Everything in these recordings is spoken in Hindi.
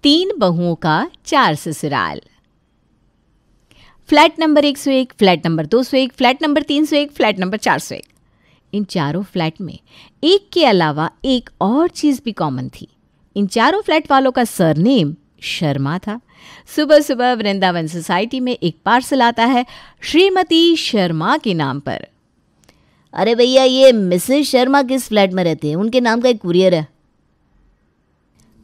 तीन बहुओं का चार ससुराल। Flat number 101, flat number 201, flat number 301, flat number 401। इन चारों फ्लैट में एक के अलावा एक और चीज भी कॉमन थी। इन चारों फ्लैट वालों का सरनेम शर्मा था। सुबह सुबह वृंदावन सोसाइटी में एक पार्सल आता है श्रीमती शर्मा के नाम पर। अरे भैया, ये मिसेस शर्मा किस फ्लैट में रहते हैं? उनके नाम का एक कुरियर है।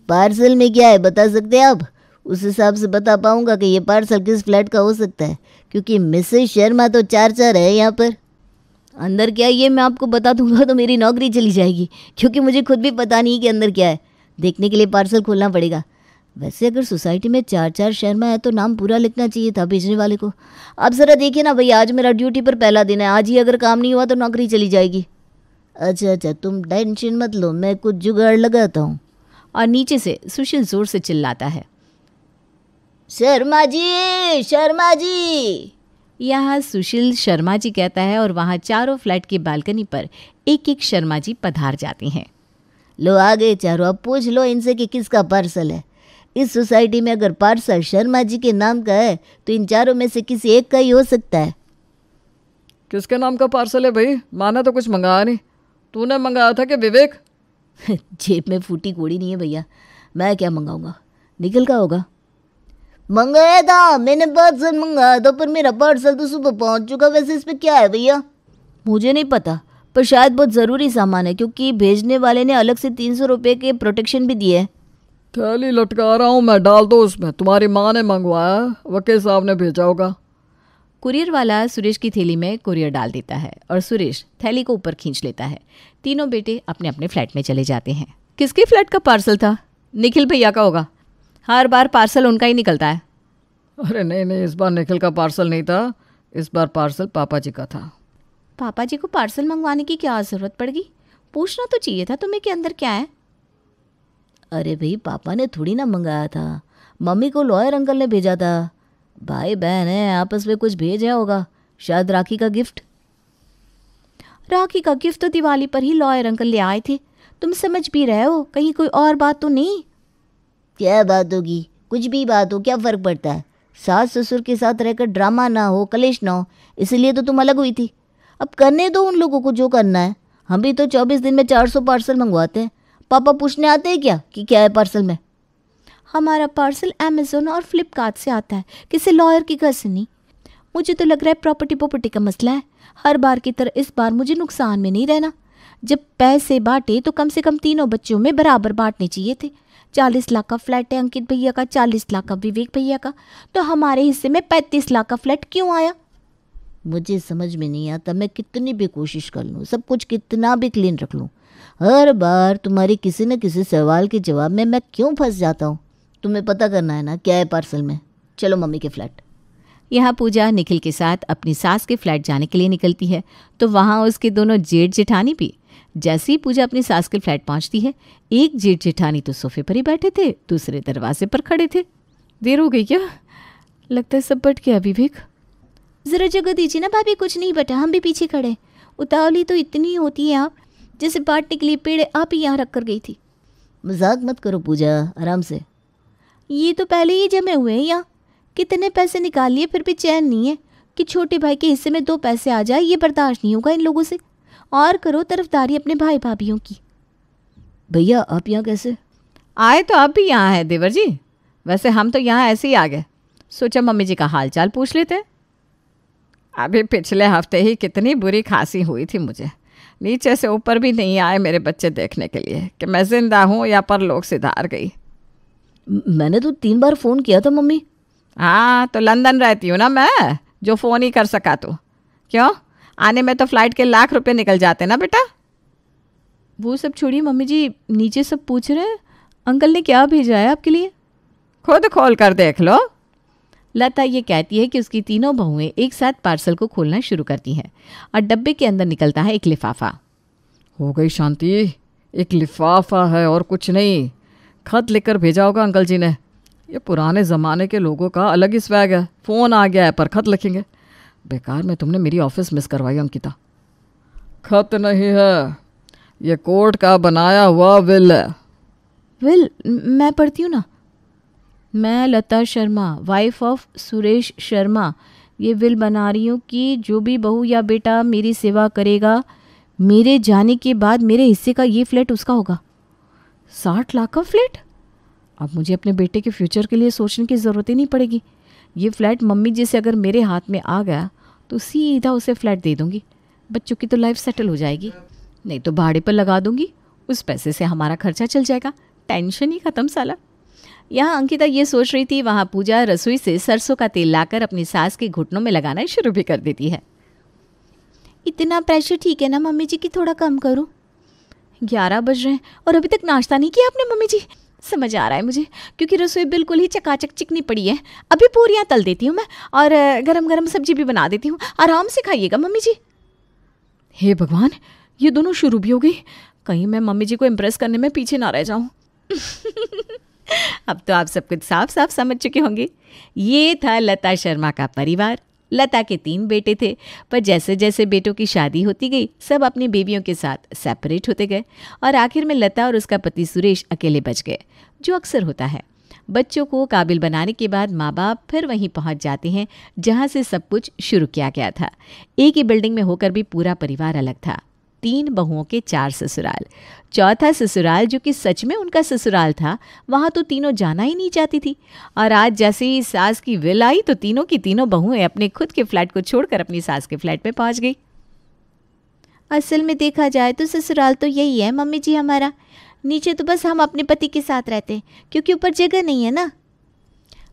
पार्सल में क्या है बता सकते हैं आप? उस हिसाब से बता पाऊंगा कि ये पार्सल किस फ्लैट का हो सकता है, क्योंकि मिसेस शर्मा तो चार चार है यहाँ पर। अंदर क्या है ये मैं आपको बता दूंगा तो मेरी नौकरी चली जाएगी, क्योंकि मुझे खुद भी पता नहीं कि अंदर क्या है। देखने के लिए पार्सल खोलना पड़ेगा। वैसे अगर सोसाइटी में चार चार शर्मा है तो नाम पूरा लिखना चाहिए था भेजने वाले को। आप ज़रा देखिए ना भैया, आज मेरा ड्यूटी पर पहला दिन है। आज ही अगर काम नहीं हुआ तो नौकरी चली जाएगी। अच्छा, तुम टेंशन मत लो, मैं कुछ जुगाड़ लगाता हूँ। और नीचे से सुशील जोर से चिल्लाता है, शर्मा जी, शर्मा जी। यहाँ सुशील शर्मा जी कहता है और वहाँ चारों फ्लैट की बालकनी पर एक एक शर्मा जी पधार जाते हैं। लो आ गए चारों, अब पूछ लो इनसे कि किसका पार्सल है। इस सोसाइटी में अगर पार्सल शर्मा जी के नाम का है तो इन चारों में से किसी एक का ही हो सकता है। किसके नाम का पार्सल है भाई? माना तो कुछ मंगाया नहीं। तूने मंगाया था कि विवेक? जेब में फूटी कोड़ी नहीं है भैया, मैं क्या मंगाऊंगा? निखिल का होगा। मंगाया था मैंने, पार्सल मंगाया था, पर मेरा पार्सल तो सुबह पहुंच चुका। वैसे इस पे क्या है भैया? मुझे नहीं पता, पर शायद बहुत ज़रूरी सामान है, क्योंकि भेजने वाले ने अलग से 300 रुपये के प्रोटेक्शन भी दिए है। थैली लटका रहा हूँ मैं, डाल दो उसमें। तुम्हारी माँ ने मंगवाया, वकील साहब ने भेजा होगा। कुरियर वाला सुरेश की थैली में कुरियर डाल देता है और सुरेश थैली को ऊपर खींच लेता है। तीनों बेटे अपने अपने फ्लैट में चले जाते हैं। किसके फ्लैट का पार्सल था? निखिल भैया का होगा, हर बार पार्सल उनका ही निकलता है। अरे नहीं, इस बार निखिल का पार्सल नहीं था, इस बार पार्सल पापा जी का था। पापा जी को पार्सल मंगवाने की क्या ज़रूरत पड़ गई? पूछना तो चाहिए था तुम्हें कि अंदर क्या है। अरे भाई, पापा ने थोड़ी ना मंगाया था, मम्मी को लॉयर अंकल ने भेजा था। भाई बहन है, आपस में कुछ भेजा होगा, शायद राखी का गिफ्ट। राखी का गिफ्ट तो दिवाली पर ही लॉयर अंकल ले आए थे। तुम समझ भी रहे हो, कहीं कोई और बात तो नहीं? क्या बात होगी? कुछ भी बात हो, क्या फ़र्क पड़ता है? सास ससुर के साथ रहकर ड्रामा ना हो, कलेश ना हो, इसलिए तो तुम अलग हुई थी। अब करने दो उन लोगों को जो करना है। हम भी तो 24 दिन में 400 पार्सल मंगवाते हैं। पापा पूछने आते हैं क्या कि क्या है पार्सल में? हमारा पार्सल अमेज़ोन और फ्लिपकार्ट से आता है, किसी लॉयर के घर से नहीं। मुझे तो लग रहा है प्रॉपर्टी का मसला है। हर बार की तरह इस बार मुझे नुकसान में नहीं रहना। जब पैसे बांटे तो कम से कम तीनों बच्चों में बराबर बांटने चाहिए थे। 40 लाख का फ्लैट है अंकित भैया का, 40 लाख का विवेक भैया का, तो हमारे हिस्से में 35 लाख का फ्लैट क्यों आया? मुझे समझ में नहीं आता। मैं कितनी भी कोशिश कर लूँ, सब कुछ कितना भी क्लीन रख लूँ, हर बार तुम्हारी किसी न किसी सवाल के जवाब में मैं क्यों फंस जाता हूँ। तुम्हें पता करना है ना क्या है पार्सल में। चलो मम्मी के फ्लैट। यहाँ पूजा निखिल के साथ अपनी सास के फ्लैट जाने के लिए निकलती है तो वहाँ उसके दोनों जेठ जेठानी भी। जैसे ही पूजा अपनी सास के फ्लैट पहुँचती है, एक जेठ जेठानी तो सोफे पर ही बैठे थे, दूसरे दरवाजे पर खड़े थे। देर हो गई क्या? लगता है सब बट गया। विवेक ज़रा जगह दीजिए ना भाभी, कुछ नहीं बटा, हम भी पीछे खड़े। उतावली तो इतनी होती है आप, जैसे बांटने के लिए पेड़ आप ही यहाँ रख कर गई थी। मजाक मत करो पूजा, आराम से। ये तो पहले ही जमे हुए हैं यहाँ। कितने पैसे निकाल लिए फिर भी चैन नहीं है कि छोटे भाई के हिस्से में 2 पैसे आ जाए। ये बर्दाश्त नहीं होगा इन लोगों से। और करो तरफदारी अपने भाई भाभीयों की। भैया आप यहाँ कैसे आए? तो आप भी यहाँ है देवर जी। वैसे हम तो यहाँ ऐसे ही आ गए, सोचा मम्मी जी का हाल चाल पूछ लेते। अभी पिछले हफ्ते ही कितनी बुरी खांसी हुई थी मुझे, नीचे से ऊपर भी नहीं आए मेरे बच्चे देखने के लिए कि मैं जिंदा हूँ या परलोक सिधार गई। मैंने तो 3 बार फ़ोन किया था मम्मी। हाँ तो लंदन रहती हूँ ना मैं, जो फ़ोन ही कर सका। तो क्यों, आने में तो फ्लाइट के लाख रुपए निकल जाते ना बेटा। वो सब छोड़िए मम्मी जी, नीचे सब पूछ रहे हैं अंकल ने क्या भेजा है आपके लिए। खुद खोल कर देख लो। लता ये कहती है कि उसकी तीनों बहुएं एक साथ पार्सल को खोलना शुरू करती हैं और डब्बे के अंदर निकलता है एक लिफाफा। हो गई शांति, एक लिफाफा है और कुछ नहीं। खत लिखकर भेजा होगा अंकल जी ने। ये पुराने ज़माने के लोगों का अलग ही स्वैग है। फ़ोन आ गया है पर खत लिखेंगे। बेकार में तुमने मेरी ऑफिस मिस करवाई अंकिता। खत नहीं है, ये कोर्ट का बनाया हुआ विल है। विल मैं पढ़ती हूँ ना। मैं लता शर्मा, वाइफ ऑफ सुरेश शर्मा, ये विल बना रही हूँ कि जो भी बहू या बेटा मेरी सेवा करेगा, मेरे जाने के बाद मेरे हिस्से का ये फ्लैट उसका होगा। 60 लाख का फ्लैट? अब मुझे अपने बेटे के फ्यूचर के लिए सोचने की ज़रूरत ही नहीं पड़ेगी। ये फ्लैट मम्मी जी से अगर मेरे हाथ में आ गया तो सीधा उसे फ्लैट दे दूँगी। बच्चों की तो लाइफ सेटल हो जाएगी, नहीं तो भाड़े पर लगा दूँगी। उस पैसे से हमारा खर्चा चल जाएगा, टेंशन ही ख़त्म साला। यहाँ अंकिता ये सोच रही थी, वहाँ पूजा रसोई से सरसों का तेल लाकर अपनी सास के घुटनों में लगाना शुरू भी कर देती है। इतना प्रेशर ठीक है ना मम्मी जी कि थोड़ा कम करूँ? 11 बज रहे हैं और अभी तक नाश्ता नहीं किया आपने मम्मी जी? समझ आ रहा है मुझे, क्योंकि रसोई बिल्कुल ही चकाचक चिकनी पड़ी है। अभी पूरियाँ तल देती हूँ मैं और गरम गरम सब्जी भी बना देती हूँ। आराम से खाइएगा मम्मी जी। हे भगवान, ये दोनों शुरू भी हो गई। कहीं मैं मम्मी जी को इम्प्रेस करने में पीछे ना रह जाऊँ। अब तो आप सब कुछ साफ साफ समझ चुके होंगे। ये था लता शर्मा का परिवार। लता के 3 बेटे थे, पर जैसे जैसे बेटों की शादी होती गई सब अपनी बेबियों के साथ सेपरेट होते गए और आखिर में लता और उसका पति सुरेश अकेले बच गए, जो अक्सर होता है। बच्चों को काबिल बनाने के बाद माँ बाप फिर वहीं पहुँच जाते हैं जहाँ से सब कुछ शुरू किया गया था। एक ही बिल्डिंग में होकर भी पूरा परिवार अलग था। 3 बहुओं के 4 ससुराल। चौथा ससुराल जो कि सच में उनका ससुराल था, वहाँ तो तीनों जाना ही नहीं चाहती थी। और आज जैसे ही सास की विल आई तो तीनों की तीनों बहुएं अपने खुद के फ्लैट को छोड़कर अपनी सास के फ्लैट में पहुँच गई। असल में देखा जाए तो ससुराल तो यही है मम्मी जी हमारा। नीचे तो बस हम अपने पति के साथ रहते हैं, क्योंकि ऊपर जगह नहीं है ना।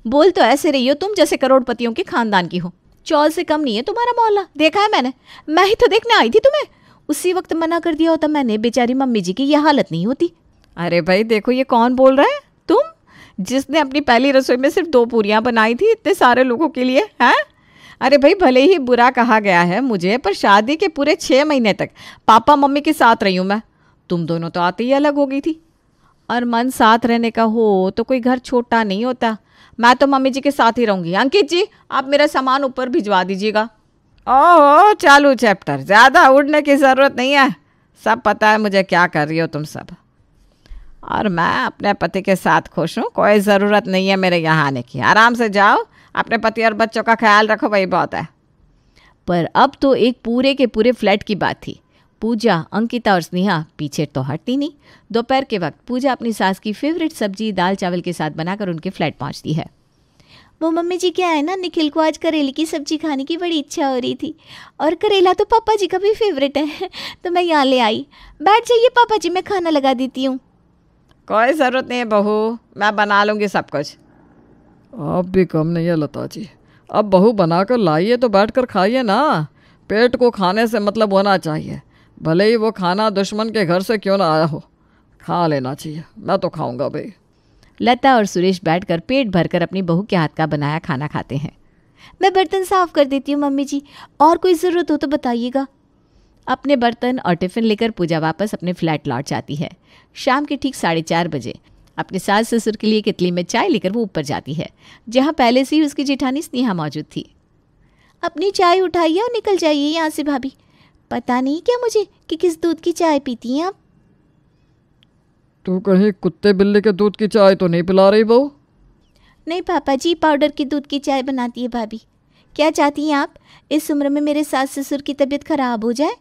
बोल तो ऐसे रही हो तुम जैसे करोड़पतियों के खानदान की हो। चौल से कम नहीं है तुम्हारा मोहल्ला, देखा है मैंने। मैं ही तो देखने आई थी तुम्हें। उसी वक्त मना कर दिया होता मैंने, बेचारी मम्मी जी की यह हालत नहीं होती। अरे भाई देखो ये कौन बोल रहा है? तुम, जिसने अपनी पहली रसोई में सिर्फ 2 पूरियां बनाई थी इतने सारे लोगों के लिए, हैं? अरे भाई भले ही बुरा कहा गया है मुझे, पर शादी के पूरे 6 महीने तक पापा मम्मी के साथ रही हूँ मैं। तुम दोनों तो आते ही अलग हो गई थी। और मन साथ रहने का हो तो कोई घर छोटा नहीं होता। मैं तो मम्मी जी के साथ ही रहूँगी। अंकित जी, आप मेरा सामान ऊपर भिजवा दीजिएगा। ओह, चालू चैप्टर, ज़्यादा उड़ने की ज़रूरत नहीं है। सब पता है मुझे क्या कर रही हो तुम सब। और मैं अपने पति के साथ खुश हूँ, कोई ज़रूरत नहीं है मेरे यहाँ आने की। आराम से जाओ, अपने पति और बच्चों का ख्याल रखो, वही बहुत है। पर अब तो एक पूरे के पूरे फ्लैट की बात थी। पूजा, अंकिता और स्नेहा पीछे तो हटती नहीं। दोपहर के वक्त पूजा अपनी सास की फेवरेट सब्जी दाल चावल के साथ बनाकर उनके फ्लैट पहुँचती है। वो मम्मी जी क्या है ना, निखिल को आज करेले की सब्जी खाने की बड़ी इच्छा हो रही थी और करेला तो पापा जी का भी फेवरेट है। तो मैं यहाँ ले आई। बैठ जाइए पापा जी, मैं खाना लगा देती हूँ। कोई ज़रूरत नहीं है बहू, मैं बना लूँगी सब कुछ। आप भी कम नहीं है लता जी। अब बहू बनाकर लाइए तो बैठकर खाइए ना। पेट को खाने से मतलब होना चाहिए, भले ही वो खाना दुश्मन के घर से क्यों ना आया हो, खा लेना चाहिए। मैं तो खाऊंगा भाई। लता और सुरेश बैठकर पेट भरकर अपनी बहू के हाथ का बनाया खाना खाते हैं। मैं बर्तन साफ कर देती हूँ मम्मी जी, और कोई ज़रूरत हो तो बताइएगा। अपने बर्तन और टिफ़िन लेकर पूजा वापस अपने फ्लैट लौट जाती है। शाम के ठीक 4:30 बजे अपने सास ससुर के लिए कितली में चाय लेकर वो ऊपर जाती है, जहाँ पहले से ही उसकी जेठानी स्नेहा मौजूद थी। अपनी चाय उठाइए और निकल जाइए यहाँ से भाभी। पता नहीं क्या मुझे कि किस दूध की चाय पीती हैं आप। तू कहीं कुत्ते बिल्ली के दूध की चाय तो नहीं पिला रही बहू? नहीं पापा जी, पाउडर की दूध की चाय बनाती है भाभी। क्या चाहती हैं आप, इस उम्र में मेरे सास ससुर की तबीयत खराब हो जाए,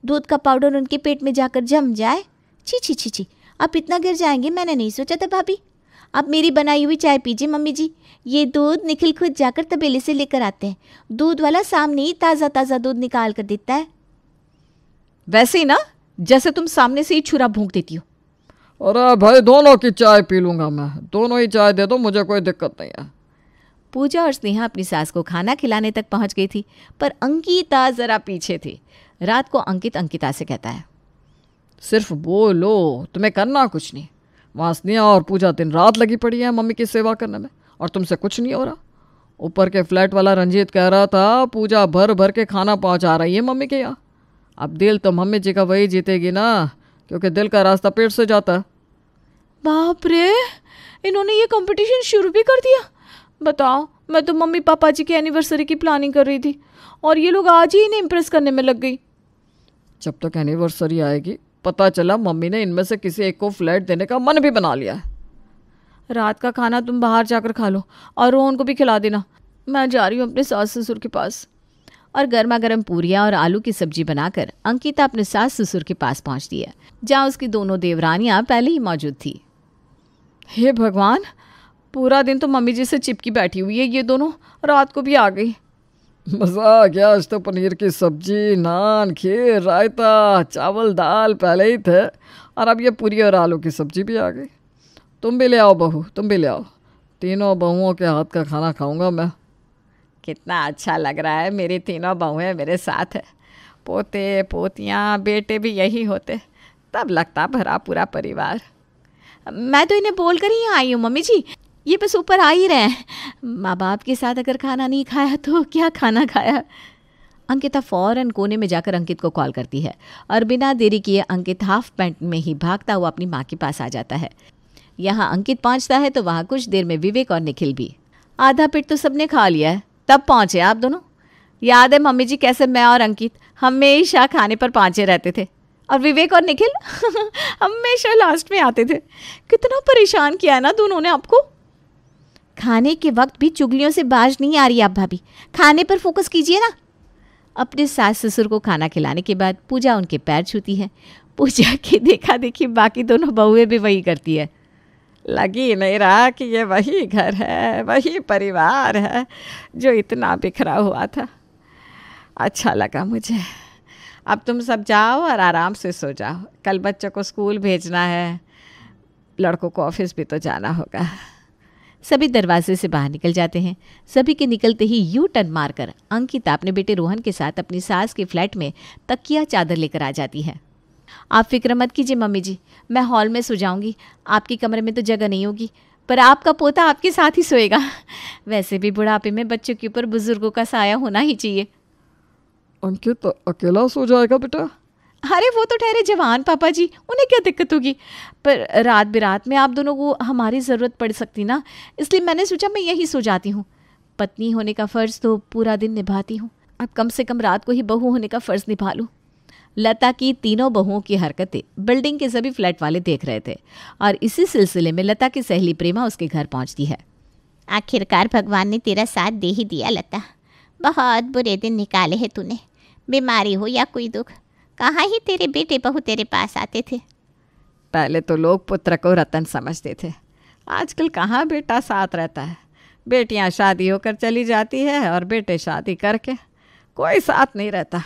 दूध का पाउडर उनके पेट में जाकर जम जाए? छी छी छी छी, आप इतना गिर जाएंगे मैंने नहीं सोचा था भाभी। आप मेरी बनाई हुई चाय पीजिए मम्मी जी। ये दूध निखिल खुद जाकर तबेले से लेकर आते हैं। दूध वाला सामने ही ताज़ा ताज़ा दूध निकाल कर देता है। वैसे ही ना, जैसे तुम सामने से ही छुरा भूंक देती हो। अरे भाई दोनों की चाय पी लूँगा मैं, दोनों ही चाय दे दो, मुझे कोई दिक्कत नहीं है। पूजा और स्नेहा अपनी सास को खाना खिलाने तक पहुंच गई थी, पर अंकिता ज़रा पीछे थी। रात को अंकित अंकिता से कहता है, सिर्फ बोलो, तुम्हें करना कुछ नहीं। वहाँ स्नेहा और पूजा दिन रात लगी पड़ी है मम्मी की सेवा करने में, और तुमसे कुछ नहीं हो रहा। ऊपर के फ्लैट वाला रंजीत कह रहा था पूजा भर भर के खाना पहुँचा रही है मम्मी के यहाँ। अब दिल तो मम्मी जी का वही जीतेगी ना, क्योंकि दिल का रास्ता पेट से जाता है। बाप रे, इन्होंने ये कंपटीशन शुरू भी कर दिया। बताओ, मैं तो मम्मी पापा जी की एनिवर्सरी की प्लानिंग कर रही थी और ये लोग आज ही इन्हें इम्प्रेस करने में लग गई। जब तक एनिवर्सरी आएगी पता चला मम्मी ने इनमें से किसी एक को फ्लैट देने का मन भी बना लिया है। रात का खाना तुम बाहर जाकर खा लो और रोहन को भी खिला देना। मैं जा रही हूँ अपने सास ससुर के पास। और गर्मा गर्म पूरियाँ और आलू की सब्जी बनाकर अंकिता अपने सास ससुर के पास पहुँचती है, जहाँ उसकी दोनों देवरानियाँ पहले ही मौजूद थी। हे भगवान, पूरा दिन तो मम्मी जी से चिपकी बैठी हुई है ये दोनों, रात को भी आ गई। मज़ा आ गया, आज तो पनीर की सब्जी, नान, खीर, रायता, चावल, दाल पहले ही थे और अब ये पूरी और आलू की सब्जी भी आ गई। तुम भी ले आओ बहू, तुम भी ले आओ, तीनों बहुओं के हाथ का खाना खाऊंगा मैं। कितना अच्छा लग रहा है, मेरी तीनों बहुएं मेरे साथ है। पोते पोतियाँ बेटे भी यही होते, तब लगता भरा पूरा परिवार। मैं तो इन्हें बोल कर ही आई हूँ मम्मी जी, ये बस ऊपर आ ही रहे हैं। माँ बाप के साथ अगर खाना नहीं खाया तो क्या खाना खाया। अंकिता फ़ौरन कोने में जाकर अंकित को कॉल करती है और बिना देरी किए अंकित हाफ पैंट में ही भागता हुआ अपनी माँ के पास आ जाता है। यहाँ अंकित पहुँचता है तो वहाँ कुछ देर में विवेक और निखिल भी। आधा पेट तो सबने खा लिया है, तब पहुँचे आप दोनों। याद है मम्मी जी कैसे मैं और अंकित हमेशा खाने पर पहुँचे रहते थे, और विवेक और निखिल हमेशा लास्ट में आते थे। कितना परेशान किया है ना दोनों ने आपको। खाने के वक्त भी चुगलियों से बाज नहीं आ रही आप भाभी, खाने पर फोकस कीजिए ना। अपने सास ससुर को खाना खिलाने के बाद पूजा उनके पैर छूती है। पूजा की देखा देखी बाकी दोनों बहुएं भी वही करती है। लगी नहीं रहा कि ये वही घर है, वही परिवार है जो इतना बिखरा हुआ था। अच्छा लगा मुझे। अब तुम सब जाओ और आराम से सो जाओ, कल बच्चों को स्कूल भेजना है, लड़कों को ऑफिस भी तो जाना होगा। सभी दरवाजे से बाहर निकल जाते हैं। सभी के निकलते ही यू टर्न मारकर अंकिता अपने बेटे रोहन के साथ अपनी सास के फ्लैट में तकिया चादर लेकर आ जाती है। आप फिक्र मत कीजिए मम्मी जी, मैं हॉल में सो जाऊंगी, आपके कमरे में तो जगह नहीं होगी, पर आपका पोता आपके साथ ही सोएगा। वैसे भी बुढ़ापे में बच्चों के ऊपर बुजुर्गों का साया होना ही चाहिए। अंकित अकेला सो जाएगा बेटा? अरे वो तो ठहरे जवान पापा जी, उन्हें क्या दिक्कत होगी, पर रात बिरात में आप दोनों को हमारी ज़रूरत पड़ सकती ना, इसलिए मैंने सोचा मैं यहीं सो जाती हूँ। पत्नी होने का फ़र्ज़ तो पूरा दिन निभाती हूँ, अब कम से कम रात को ही बहू होने का फ़र्ज़ निभा लूँ। लता की तीनों बहुओं की हरकतें बिल्डिंग के सभी फ्लैट वाले देख रहे थे और इसी सिलसिले में लता की सहेली प्रेमा उसके घर पहुँचती है। आखिरकार भगवान ने तेरा साथ दे ही दिया लता, बहुत बुरे दिन निकाले हैं तूने। बीमारी हो या कोई दुख, कहाँ ही तेरे बेटे बहू तेरे पास आते थे। पहले तो लोग पुत्र को रतन समझते थे, आजकल कहाँ बेटा साथ रहता है। बेटियाँ शादी होकर चली जाती है और बेटे शादी करके कोई साथ नहीं रहता।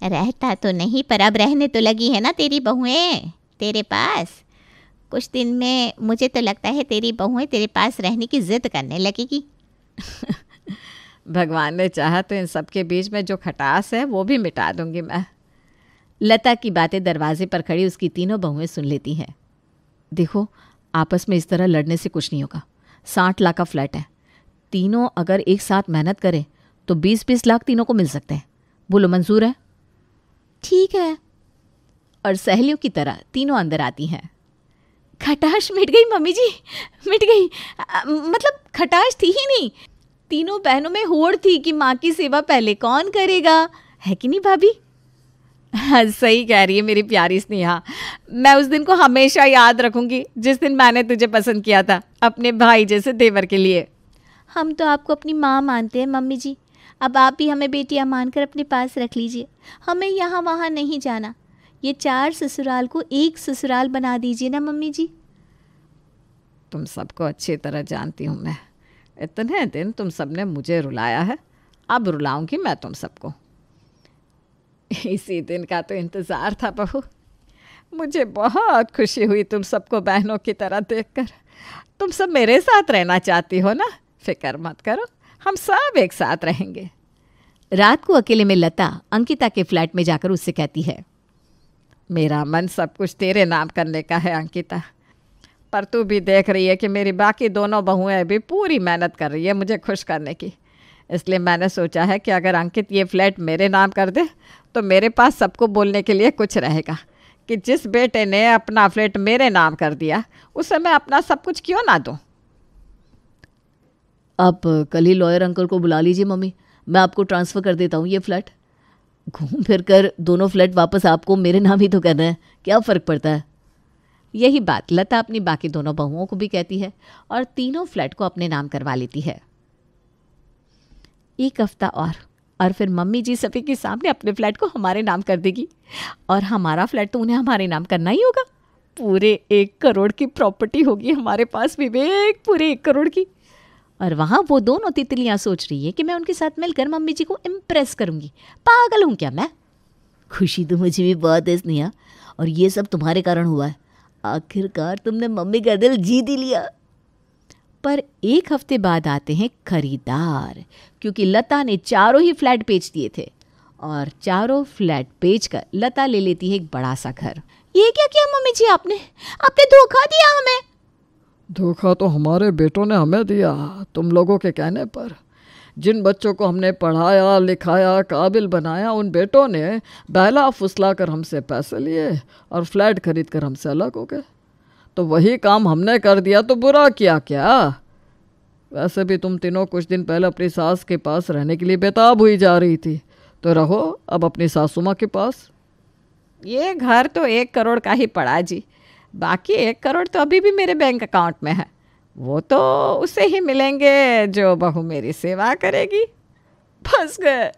रहता तो नहीं, पर अब रहने तो लगी है ना तेरी बहुएं तेरे पास। कुछ दिन में मुझे तो लगता है तेरी बहुएं तेरे पास रहने की जिद करने लगेगी। भगवान ने चाहा तो इन सब के बीच में जो खटास है वो भी मिटा दूंगी मैं। लता की बातें दरवाजे पर खड़ी उसकी तीनों बहुएं सुन लेती हैं। देखो, आपस में इस तरह लड़ने से कुछ नहीं होगा। 60 लाख का फ्लैट है, तीनों अगर एक साथ मेहनत करें तो 20-20 लाख तीनों को मिल सकते हैं। बोलो मंजूर है? ठीक है। और सहेलियों की तरह तीनों अंदर आती हैं। खटाश मिट गई मम्मी जी, मिट गई। मतलब खटाश थी ही नहीं, तीनों बहनों में होड़ थी कि माँ की सेवा पहले कौन करेगा, है कि नहीं भाभी? हाँ, सही कह रही है मेरी प्यारी स्नेहा। मैं उस दिन को हमेशा याद रखूंगी जिस दिन मैंने तुझे पसंद किया था अपने भाई जैसे देवर के लिए। हम तो आपको अपनी माँ मानते हैं मम्मी जी, अब आप भी हमें बेटियाँ मानकर अपने पास रख लीजिए। हमें यहाँ वहाँ नहीं जाना, ये 4 ससुराल को एक ससुराल बना दीजिए ना मम्मी जी। तुम सबको अच्छी तरह जानती हूँ मैं, इतने दिन तुम सबने मुझे रुलाया है, अब रुलाऊंगी मैं तुम सबको। इसी दिन का तो इंतज़ार था बहू। मुझे बहुत खुशी हुई तुम सबको बहनों की तरह देखकर। तुम सब मेरे साथ रहना चाहती हो ना, फिक्र मत करो, हम सब एक साथ रहेंगे। रात को अकेले में लता अंकिता के फ्लैट में जाकर उससे कहती है, मेरा मन सब कुछ तेरे नाम करने का है अंकिता, पर तू भी देख रही है कि मेरी बाकी दोनों बहुएं भी पूरी मेहनत कर रही है मुझे खुश करने की। इसलिए मैंने सोचा है कि अगर अंकित ये फ्लैट मेरे नाम कर दे तो मेरे पास सबको बोलने के लिए कुछ रहेगा कि जिस बेटे ने अपना फ्लैट मेरे नाम कर दिया उसे मैं अपना सब कुछ क्यों ना दूँ। आप कल ही लॉयर अंकल को बुला लीजिए मम्मी, मैं आपको ट्रांसफ़र कर देता हूँ ये फ्लैट। घूम फिर कर दोनों फ्लैट वापस आपको मेरे नाम ही तो करना है, क्या फ़र्क पड़ता है। यही बात लता अपनी बाकी दोनों बहुओं को भी कहती है और तीनों फ्लैट को अपने नाम करवा लेती है। एक हफ्ता और फिर मम्मी जी सभी के सामने अपने फ्लैट को हमारे नाम कर देगी और हमारा फ्लैट तो उन्हें हमारे नाम करना ही होगा। पूरे 1 करोड़ की प्रॉपर्टी होगी हमारे पास विवेक, पूरे 1 करोड़ की। और वहाँ वो दोनों तितलियाँ सोच रही है कि मैं उनके साथ मिलकर मम्मी जी को इम्प्रेस करूँगी। पागल हूँ क्या मैं? खुशी तो मुझे भी बहुत है स्नेहा, और ये सब तुम्हारे कारण हुआ है। आखिरकार तुमने मम्मी का दिल जीत ही लिया। पर 1 हफ्ते बाद आते हैं खरीदार, क्योंकि लता ने चारों ही फ्लैट बेच दिए थे और चारों फ्लैट बेचकर लता ले लेती है एक बड़ा सा घर। ये क्या किया मम्मी जी आपने धोखा दिया हमें। धोखा तो हमारे बेटों ने हमें दिया, तुम लोगों के कहने पर। जिन बच्चों को हमने पढ़ाया लिखाया काबिल बनाया, उन बेटों ने बहला फुसला कर हमसे पैसे लिए और फ्लैट खरीद कर हमसे अलग हो गए। तो वही काम हमने कर दिया तो बुरा किया क्या? वैसे भी तुम तीनों कुछ दिन पहले अपनी सास के पास रहने के लिए बेताब हुई जा रही थी, तो रहो अब अपनी सासू माँ के पास। ये घर तो 1 करोड़ का ही पड़ा जी, बाकी 1 करोड़ तो अभी भी मेरे बैंक अकाउंट में है। वो तो उसे ही मिलेंगे जो बहू मेरी सेवा करेगी। फंस गए।